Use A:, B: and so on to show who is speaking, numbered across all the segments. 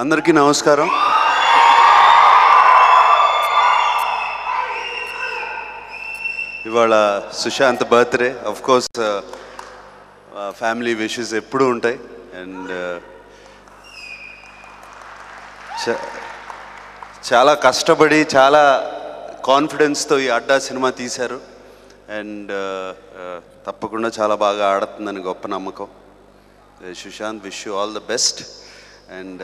A: అందరికీ నమస్కారం. ఇవాళ Sushant birthday. Of course family wishes ఎప్పుడూ ఉంటాయి. అండ్ చాలా కష్టపడి చాలా కాన్ఫిడెన్స్తో ఈ అడ్డా సినిమా తీశారు. అండ్ తప్పకుండా చాలా బాగా ఆడుతుందని గొప్ప నమ్మకం. Sushant, wish you all the best. And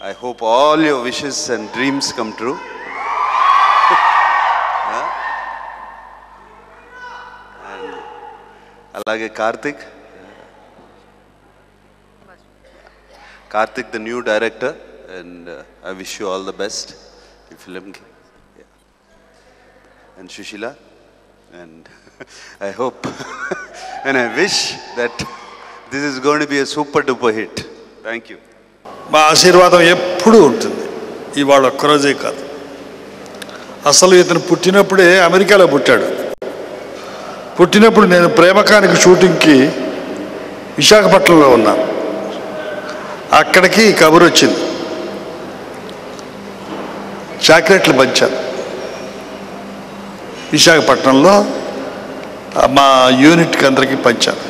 A: I hope all your wishes and dreams come true. And alage Karthik, the new director, and I wish you all the best in film. And Shushila, and I hope and I wish that this is going to be a super duper hit. Thank you.
B: మా ఆశీర్వాదం ఎప్పుడూ ఉంటుంది. ఇవాళ ఒక్కరోజే కాదు. అసలు ఇతను పుట్టినప్పుడే అమెరికాలో పుట్టాడు. పుట్టినప్పుడు నేను ప్రేమకానికి షూటింగ్కి విశాఖపట్నంలో ఉన్నాను. అక్కడికి కబురు వచ్చింది. చాక్లెట్లు పంచాను విశాఖపట్నంలో. మా యూనిట్కి అందరికీ పంచాను.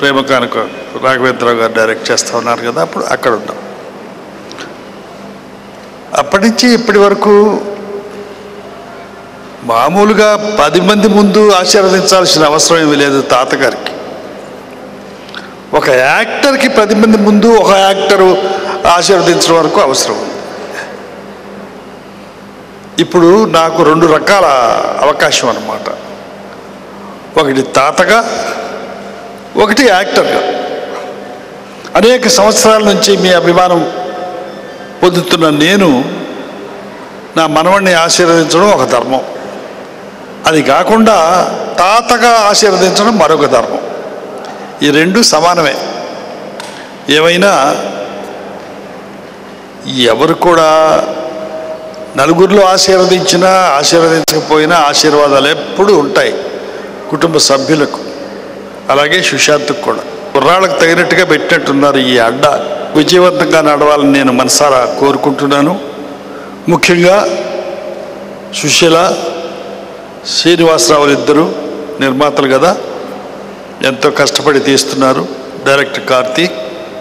B: ప్రేమకానుక రాఘవేంద్రరావు గారు డైరెక్ట్ చేస్తూ ఉన్నారు కదా, అప్పుడు అక్కడ ఉన్నాం. అప్పటి నుంచి ఇప్పటి వరకు మామూలుగా 10 మంది ముందు ఆశీర్వదించాల్సిన అవసరం ఏమీ లేదు తాతగారికి. ఒక యాక్టర్కి 10 మంది ముందు ఒక యాక్టరు ఆశీర్వదించడం వరకు అవసరం ఉంది. ఇప్పుడు నాకు 2 రకాల అవకాశం అన్నమాట. ఒకటి తాతగా, ఒకటి యాక్టర్గా. అనేక సంవత్సరాల నుంచి మీ అభిమానం పొందుతున్న నేను నా మనవణ్ణి ఆశీర్వదించడం ఒక ధర్మం. అది కాకుండా తాతగా ఆశీర్వదించడం మరొక ధర్మం. ఈ 2 సమానమే. ఏమైనా ఎవరు కూడా నలుగురిలో ఆశీర్వదించినా ఆశీర్వదించకపోయినా ఆశీర్వాదాలు ఎప్పుడూ ఉంటాయి కుటుంబ సభ్యులకు. అలాగే సుశాంత్కు కూడా కుర్రాళ్ళకు తగినట్టుగా పెట్టినట్టున్నారు. ఈ అడ్డా విజయవంతంగా నడవాలని నేను మనసారా కోరుకుంటున్నాను. ముఖ్యంగా సుశీల, శ్రీనివాసరావులు ఇద్దరు నిర్మాతలు కదా, ఎంతో కష్టపడి తీస్తున్నారు. డైరెక్టర్ కార్తీక్,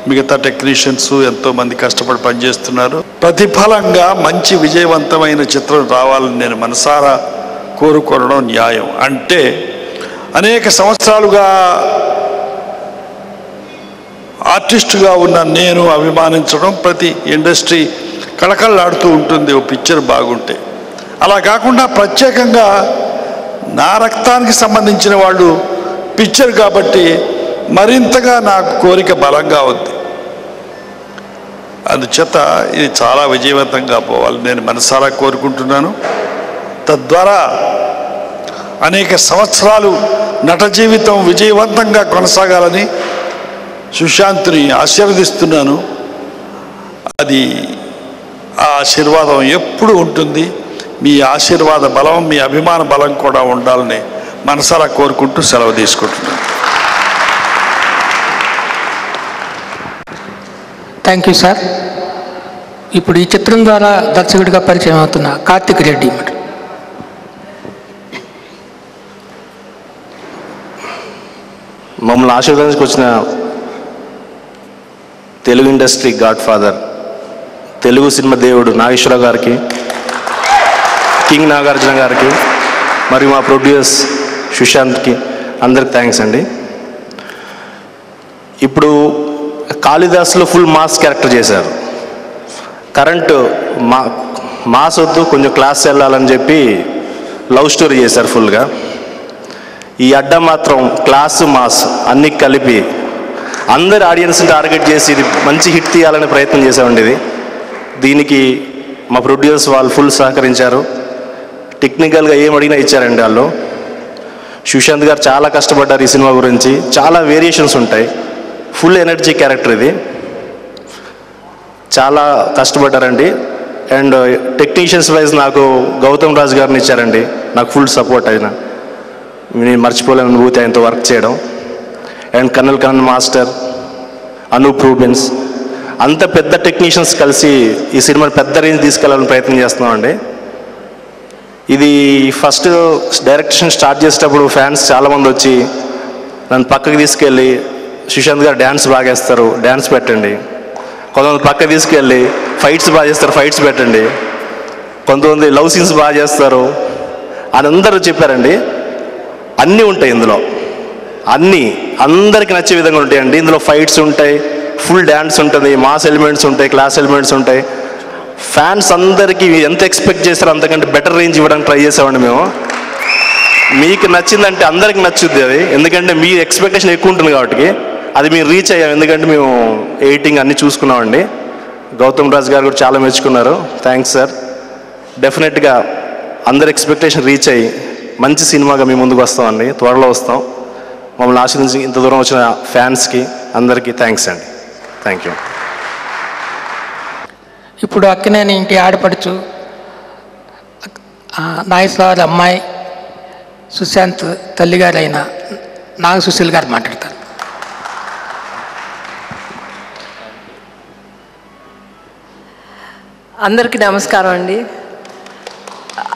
B: మిగతా టెక్నీషియన్స్ ఎంతోమంది కష్టపడి పనిచేస్తున్నారు. ప్రతిఫలంగా మంచి విజయవంతమైన చిత్రం రావాలని నేను మనసారా కోరుకోవడం న్యాయం. అంటే అనేక సంవత్సరాలుగా ఆర్టిస్టుగా ఉన్న నేను అభిమానించడం, ప్రతి ఇండస్ట్రీ కళకళలాడుతూ ఉంటుంది ఓ పిక్చర్ బాగుంటే. అలా కాకుండా ప్రత్యేకంగా నా రక్తానికి సంబంధించిన వాళ్ళు పిక్చర్ కాబట్టి మరింతగా నాకు కోరిక బలంగా ఉంది. అందుచేత ఇది చాలా విజయవంతంగా పోవాలి నేను మనసారా కోరుకుంటున్నాను. తద్వారా అనేక సంవత్సరాలు నట జీవితం విజయవంతంగా కొనసాగాలని సుశాంత్ని ఆశీర్వదిస్తున్నాను. అది ఆ ఆశీర్వాదం ఎప్పుడు ఉంటుంది. మీ ఆశీర్వాద బలం, మీ అభిమాన బలం కూడా ఉండాలని మనసారా కోరుకుంటూ సెలవు తీసుకుంటున్నాను.
C: Thank you sir. ఇప్పుడు ఈ చిత్రం ద్వారా దర్శకుడిగా పరిచయం అవుతున్న కార్తిక్ రెడ్డి.
D: మమ్మల్ని ఆశీర్వదించుకు వచ్చిన Telugu industry God father, Telugu cinema దేవుడు నాగేశ్వరరావు గారికి, కింగ్ నాగార్జున గారికి, మరియు మా ప్రొడ్యూసర్స్ సుశాంత్కి అందరికి థ్యాంక్స్ అండి. ఇప్పుడు కాళిదాస్లో ఫుల్ మాస్ క్యారెక్టర్ చేశారు. కరెంట్ మాస్ వద్దు, కొంచెం క్లాస్ వెళ్ళాలని చెప్పి లవ్ స్టోరీ చేశారు ఫుల్గా. ఈ అడ్డా మాత్రం క్లాసు మాస్ అన్నీ కలిపి అందరు ఆడియన్స్ని టార్గెట్ చేసి ఇది మంచి హిట్ తీయాలనే ప్రయత్నం చేసామండి. దీనికి మా ప్రొడ్యూసర్స్ వాళ్ళు ఫుల్ సహకరించారు. టెక్నికల్గా ఏం అడిగినా ఇచ్చారండి వాళ్ళు. సుశాంత్ గారు చాలా కష్టపడ్డారు ఈ సినిమా గురించి. చాలా వేరియేషన్స్ ఉంటాయి. ఫుల్ ఎనర్జీ క్యారెక్టర్ ఇది. చాలా కష్టపడ్డారండి. అండ్ టెక్నీషియన్స్ వైజ్ నాకు గౌతమ్ రాజు గారిని ఇచ్చారండి. నాకు ఫుల్ సపోర్ట్ అయినా నేను మర్చిపోలేని అనుభూతి ఆయనతో వర్క్ చేయడం. అండ్ కన్నల్ మాస్టర్, అనూప్ రూబెన్స్, అంత పెద్ద టెక్నీషియన్స్ కలిసి ఈ సినిమాని పెద్ద రేంజ్ తీసుకెళ్లాలని ప్రయత్నం చేస్తున్నామండి. ఇది ఫస్ట్ డైరెక్షన్ స్టార్ట్ చేసేటప్పుడు ఫ్యాన్స్ చాలామంది వచ్చి నన్ను పక్కకి తీసుకెళ్ళి సుశాంత్ గారు డ్యాన్స్ బాగా వేస్తారు, డ్యాన్స్ పెట్టండి. కొంతమంది పక్కకి తీసుకెళ్ళి ఫైట్స్ బాగా చేస్తారు, ఫైట్స్ పెట్టండి. కొంతమంది లవ్ సీన్స్ బాగా చేస్తారు అని అందరూ చెప్పారండి. అన్నీ ఉంటాయి ఇందులో, అన్నీ అందరికీ నచ్చే విధంగా ఉంటాయండి. ఇందులో ఫైట్స్ ఉంటాయి, ఫుల్ డ్యాన్స్ ఉంటుంది, మాస్ ఎలిమెంట్స్ ఉంటాయి, క్లాస్ ఎలిమెంట్స్ ఉంటాయి. ఫ్యాన్స్ అందరికీ ఎంత ఎక్స్పెక్ట్ చేస్తారో అంతకంటే బెటర్ రేంజ్ ఇవ్వడానికి ట్రై చేసామండి మేము. మీకు నచ్చిందంటే అందరికి నచ్చుద్ది అది, ఎందుకంటే మీ ఎక్స్పెక్టేషన్ ఎక్కువ ఉంటుంది కాబట్టి అది మేము రీచ్ అయ్యాం. ఎందుకంటే మేము ఎడిటింగ్ అన్నీ చూసుకున్నామండి. గౌతమ్ రాజ్ గారు కూడా చాలా మెచ్చుకున్నారు. Thanks sir. డెఫినెట్గా అందరి ఎక్స్పెక్టేషన్ రీచ్ అయ్యి మంచి సినిమాగా మీ ముందుకు వస్తామండి, త్వరలో వస్తాం. మమ్మల్ని ఆశీర్వదించి ఇంత దూరం వచ్చిన ఫ్యాన్స్కి అందరికీ థ్యాంక్స్ అండి. Thank you.
C: ఇప్పుడు అక్కినేని ఇంటి ఆడపడుచు నాగేశ్వరరావు అమ్మాయి సుశాంత్ తల్లిగారైన నాగ సుశీల్ గారు మాట్లాడతారు.
E: అందరికీ నమస్కారం అండి.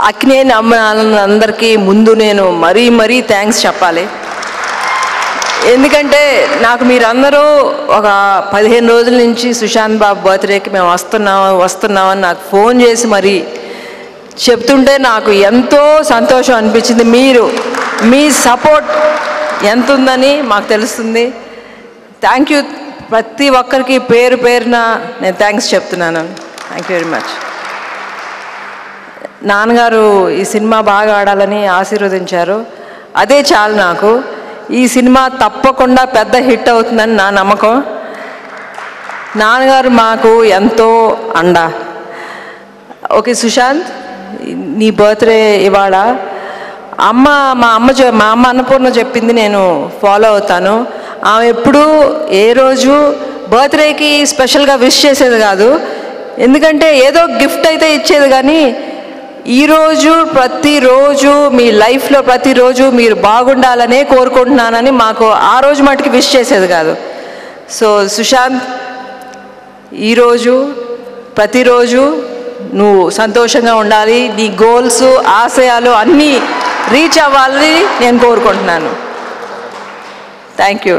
E: అక్కినేని అమ్మ అందరికీ ముందు నేను మరీ థ్యాంక్స్ చెప్పాలి. ఎందుకంటే నాకు మీరందరూ ఒక 15 రోజుల నుంచి సుశాంత్ బాబు బర్త్డేకి మేము వస్తున్నామని నాకు ఫోన్ చేసి మరి చెప్తుంటే నాకు ఎంతో సంతోషం అనిపించింది. మీ సపోర్ట్ ఎంత ఉందని మాకు తెలుస్తుంది. Thank you. ప్రతి ఒక్కరికి పేరు పేరున నేను థ్యాంక్స్ చెప్తున్నాను. Thank you very much. నాన్నగారు ఈ సినిమా బాగా ఆడాలని ఆశీర్వదించారు, అదే చాలు నాకు. ఈ సినిమా తప్పకుండా పెద్ద హిట్ అవుతుందని నా నమ్మకం. నాన్నగారు మాకు ఎంతో అండ. ఓకే సుశాంత్, నీ బర్త్డే ఇవాళ. మా అమ్మ అన్నపూర్ణ చెప్పింది నేను ఫాలో అవుతాను. ఆమె ఎప్పుడూ ఏ రోజు బర్త్డేకి స్పెషల్గా విష్ చేసేది కాదు, ఎందుకంటే ఏదో గిఫ్ట్ అయితే ఇచ్చేది. కానీ ప్రతిరోజు మీ లైఫ్లో ప్రతిరోజు మీరు బాగుండాలనే కోరుకుంటున్నానని మాకు ఆ రోజు మటుకు విష్ చేసేది కాదు. సో సుశాంత్, ప్రతిరోజు నువ్వు సంతోషంగా ఉండాలి, నీ గోల్స్ ఆశయాలు అన్నీ రీచ్ అవ్వాలని నేను కోరుకుంటున్నాను. Thank you.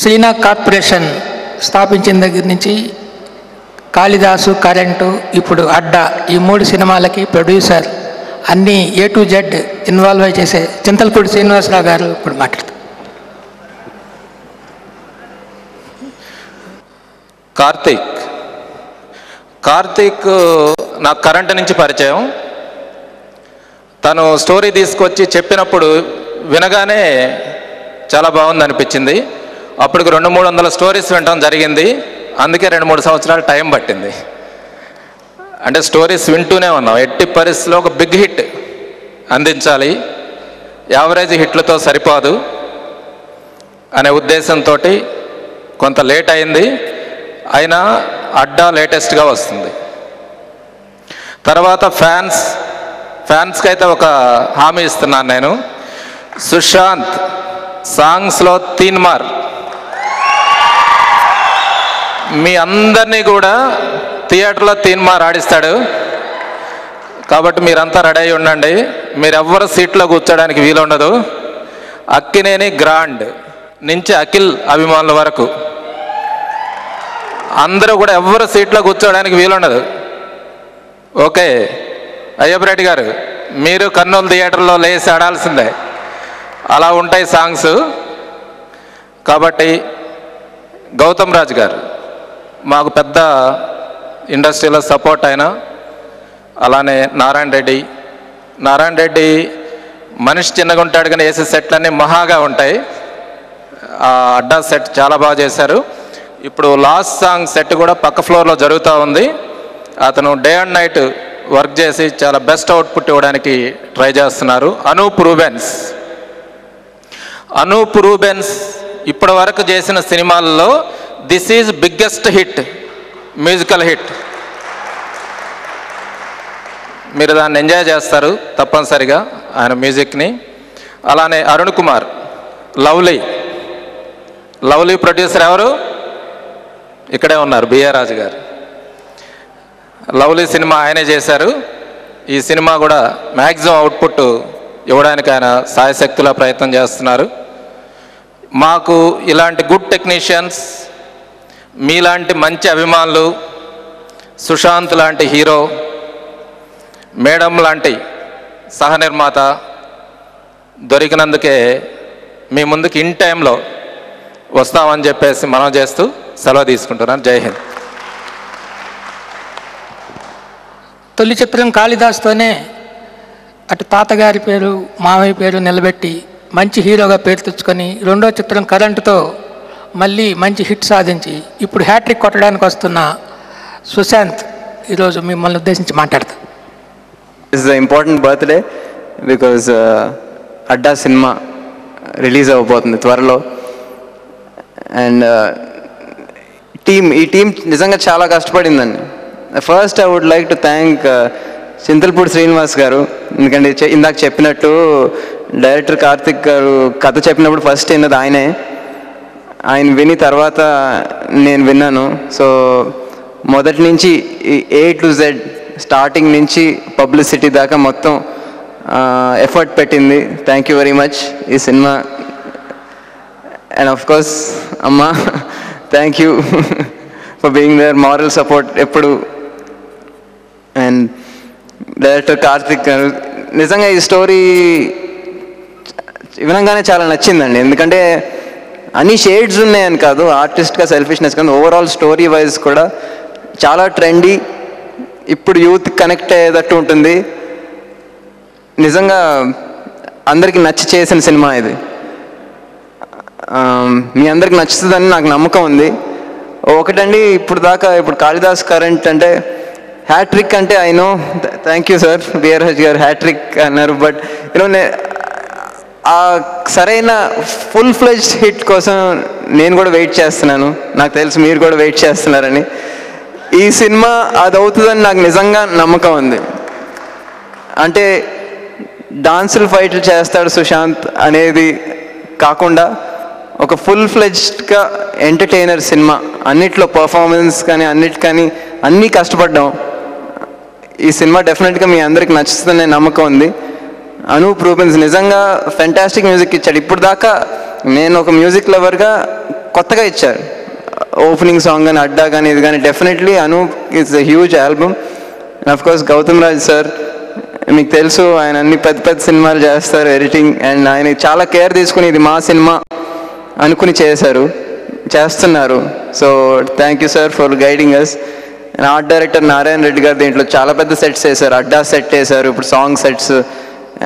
C: శ్రీనా కార్పొరేషన్ స్థాపించిన దగ్గర నుంచి కాళిదాసు, కరెంటు, ఇప్పుడు అడ్డా, ఈ 3 సినిమాలకి ప్రొడ్యూసర్, అన్నీ A to Z ఇన్వాల్వ్ అయి చేసే చింతలపూడి శ్రీనివాసరావు గారు ఇప్పుడు మాట్లాడతారు.
F: కార్తీక్ నాకు కరెంటు నుంచి పరిచయం. తను స్టోరీ తీసుకొచ్చి చెప్పినప్పుడు వినగానే చాలా బాగుంది అనిపించింది. అప్పటికి 200-300 స్టోరీస్ వినడం జరిగింది. అందుకే 2-3 సంవత్సరాలు టైం పట్టింది. అంటే స్టోరీస్ వింటూనే ఉన్నాం. ఎట్టి పరిస్థితిలో ఒక బిగ్ హిట్ అందించాలి, యావరేజ్ హిట్లతో సరిపోదు అనే ఉద్దేశంతో కొంత లేట్ అయింది. అయినా అడ్డా లేటెస్ట్గా వస్తుంది. తర్వాత ఫ్యాన్స్కి అయితే ఒక హామీ ఇస్తున్నాను నేను. సుశాంత్ సాంగ్స్లో తీన్మార్ మీ అందరినీ కూడా థియేటర్లో తీన్మార్ ఆడిస్తాడు. కాబట్టి మీరంతా రెడీ అయి ఉండండి. మీరెవ్వరు సీట్లో కూర్చోడానికి వీలుండదు. అక్కినేని గ్రాండ్ నుంచి అఖిల్ అభిమానుల వరకు అందరూ కూడా ఎవ్వరు సీట్లో కూర్చోడానికి వీలుండదు. ఓకే అయ్యప్పరెడ్డి గారు, మీరు కర్నూలు థియేటర్లో లేచి ఆడాల్సిందే. అలా ఉంటాయి సాంగ్స్. కాబట్టి గౌతమ్ రాజ్ గారు మాకు పెద్ద ఇండస్ట్రీలో సపోర్ట్ అయినా, అలానే నారాయణ రెడ్డి మనిషి చిన్నగా ఉంటాడు కానీ వేసే సెట్లన్నీ మహాగా ఉంటాయి. అడ్డా సెట్ చాలా బాగా చేశారు. ఇప్పుడు లాస్ట్ సాంగ్ సెట్ కూడా పక్క ఫ్లోర్లో జరుగుతూ ఉంది. అతను డే అండ్ నైట్ వర్క్ చేసి చాలా బెస్ట్ అవుట్పుట్ ఇవ్వడానికి ట్రై చేస్తున్నారు. అనూప్ రూబెన్స్ ఇప్పటి వరకు చేసిన సినిమాల్లో this is biggest hit, musical hit. మీరు దాన్ని ఎంజాయ్ చేస్తారు తప్పనిసరిగా ఆయన మ్యూజిక్ని. అలానే అరుణ్ కుమార్, లవ్లీ ప్రొడ్యూసర్ ఎవరు? ఇక్కడే ఉన్నారు, బిఆర్ రాజు గారు. లవ్లీ సినిమా ఆయనే చేశారు. ఈ సినిమా కూడా మ్యాక్సిమం అవుట్పుట్ ఇవ్వడానికి ఆయన సాయశక్తులా ప్రయత్నం చేస్తున్నారు. మాకు ఇలాంటి గుడ్ టెక్నీషియన్స్, మీలాంటి మంచి అభిమానులు, సుశాంత్ లాంటి హీరో, మేడం లాంటి సహనిర్మాత దొరికినందుకే మీ ముందుకు ఇన్ టైంలో వస్తామని చెప్పేసి మనం చేస్తూ సెలవు తీసుకుంటున్నాను. జై హింద్.
C: తొలి చిత్రం కాళిదాస్తోనే అటు తాతగారి పేరు, మామయ్య పేరు నిలబెట్టి మంచి హీరోగా పేరు తెచ్చుకొని, రెండో చిత్రం కరెంటుతో మళ్ళీ మంచి హిట్ సాధించి ఇప్పుడు హ్యాట్రిక్ కొట్టడానికి వస్తున్న సుశాంత్ ఈరోజు మిమ్మల్ని ఉద్దేశించి మాట్లాడతాను.
G: This is an important birthday because Adda cinema release అవ్వబోతుంది త్వరలో. అండ్ ఈ టీం నిజంగా చాలా కష్టపడిందండి. First I would like to thank Chintalapudi Srinivas గారు. ఎందుకంటే ఇందాక చెప్పినట్టు డైరెక్టర్ కార్తిక్ గారు కథ చెప్పినప్పుడు ఫస్ట్ విన్నది ఆయనే. ఆయన విని తర్వాత నేను విన్నాను. సో మొదటి నుంచి A to Z స్టార్టింగ్ నుంచి పబ్లిసిటీ దాకా మొత్తం ఎఫర్ట్ పెట్టింది. థ్యాంక్ యూ వెరీ మచ్ ఈ సినిమా. అండ్ ఆఫ్ కోర్స్ అమ్మ, thank you for being there, moral support ఎప్పుడు. అండ్ డైరెక్టర్ కార్తిక్ గారు, నిజంగా ఈ స్టోరీ వినంగానే చాలా నచ్చిందండి. ఎందుకంటే అన్ని షేడ్స్ ఉన్నాయని కాదు, ఆర్టిస్ట్గా సెల్ఫిష్నెస్ కానీ ఓవరాల్ స్టోరీ వైజ్ కూడా చాలా ట్రెండీ, ఇప్పుడు యూత్ కనెక్ట్ అయ్యేటట్టు ఉంటుంది. నిజంగా అందరికీ నచ్చి చేసిన సినిమా ఇది. మీ అందరికి నచ్చుతుందని నాకు నమ్మకం ఉంది. ఒకటండి, ఇప్పుడు కాళిదాస్ కరెంట్ అంటే హ్యాట్రిక్ అంటే I know, thank you sir BR Raju గారు హ్యాట్రిక్ అన్నారు. బట్ యూనో ఆ సరైన ఫుల్ ఫ్లెడ్జ్డ్ హిట్ కోసం నేను కూడా వెయిట్ చేస్తున్నాను. నాకు తెలుసు మీరు కూడా వెయిట్ చేస్తున్నారని. ఈ సినిమా అది అవుతుందని నాకు నిజంగా నమ్మకం ఉంది. అంటే డాన్సులు ఫైట్లు చేస్తాడు సుశాంత్ అనేది కాకుండా ఒక ఫుల్ ఫ్లెడ్జ్డ్గా ఎంటర్టైనర్ సినిమా, అన్నిట్లో పర్ఫార్మెన్స్ కానీ అన్నిటికని అన్నీ కష్టపడ్డాం. ఈ సినిమా డెఫినెట్గా మీ అందరికి నచ్చుతుందనే నమ్మకం ఉంది. అనూప్ రూబెన్స్ నిజంగా ఫెంటాస్టిక్ మ్యూజిక్ ఇచ్చాడు. ఇప్పుడు దాకా నేను ఒక మ్యూజిక్ లవర్గా కొత్తగా ఇచ్చారు. ఓపెనింగ్ సాంగ్ కానీ అడ్డా కానీ ఇది కానీ definitely Anup it's a huge album. And of course Gautham Raj sir, మీకు తెలుసు ఆయన అన్ని పెద్ద పెద్ద సినిమాలు చేస్తారు, ఎడిటింగ్, అండ్ ఆయన చాలా కేర్ తీసుకుని ఇది మా సినిమా అనుకుని చేస్తున్నారు. So thank you sir for guiding us. And art director Narayana Reddy గారు దీంట్లో చాలా పెద్ద సెట్స్ వేశారు, అడ్డా సెట్ వేశారు, ఇప్పుడు song sets.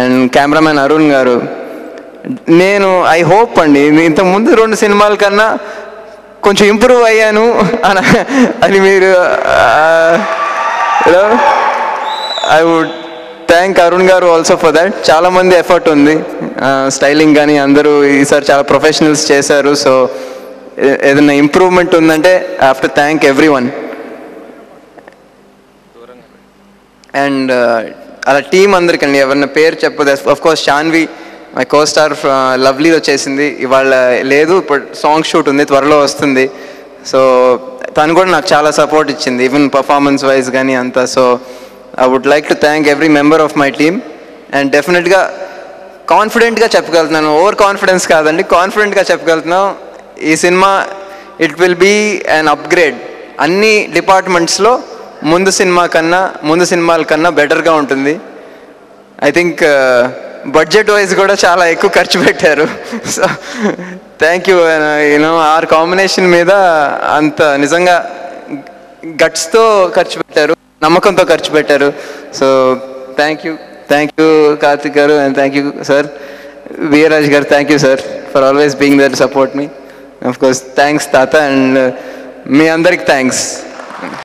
G: And cameraman Arun గారు. నేను ఐ హోప్ అండి ఇంతకుముందు 2 సినిమాల కన్నా కొంచెం ఇంప్రూవ్ అయ్యాను అని మీరు ఐ వుడ్ థ్యాంక్ అరుణ్ గారు ఆల్సో ఫర్ దాట్. చాలామంది ఎఫర్ట్ ఉంది, స్టైలింగ్ కానీ అందరూ ఈసారి చాలా ప్రొఫెషనల్స్ చేశారు. సో ఏదైనా ఇంప్రూవ్మెంట్ ఉందంటే I have to thank everyone. And అలా టీం అందరికండి, ఎవరిన పేరు చెప్పదు. Of course Shanvi my co star లవ్లీలో చేసింది, ఇవాళ లేదు, ఇప్పుడు సాంగ్ షూట్ ఉంది, త్వరలో వస్తుంది. సో తను కూడా నాకు చాలా సపోర్ట్ ఇచ్చింది, ఈవెన్ పర్ఫార్మెన్స్ వైజ్ కానీ అంతా. So I would like to thank every member of my team. And డెఫినెట్గా కాన్ఫిడెంట్గా చెప్పగలుగుతున్నాను, ఓవర్ కాన్ఫిడెన్స్ కాదండి, కాన్ఫిడెంట్గా చెప్పగలుగుతున్నాం ఈ సినిమా it will be an upgrade. అన్ని డిపార్ట్మెంట్స్లో ముందు సినిమాల కన్నా బెటర్గా ఉంటుంది. ఐ థింక్ బడ్జెట్ వైజ్ కూడా చాలా ఎక్కువ ఖర్చు పెట్టారు. So thank you. You know or combination మీద అంత నిజంగా గట్స్తో ఖర్చు పెట్టారు, నమ్మకంతో ఖర్చు పెట్టారు. సో థ్యాంక్ యూ కార్తిక్ గారు, and thank you sir Veeraraj గారు. Thank you sir for always being there to support me. Of course thanks తాత, అండ్ మీ అందరికి థ్యాంక్స్.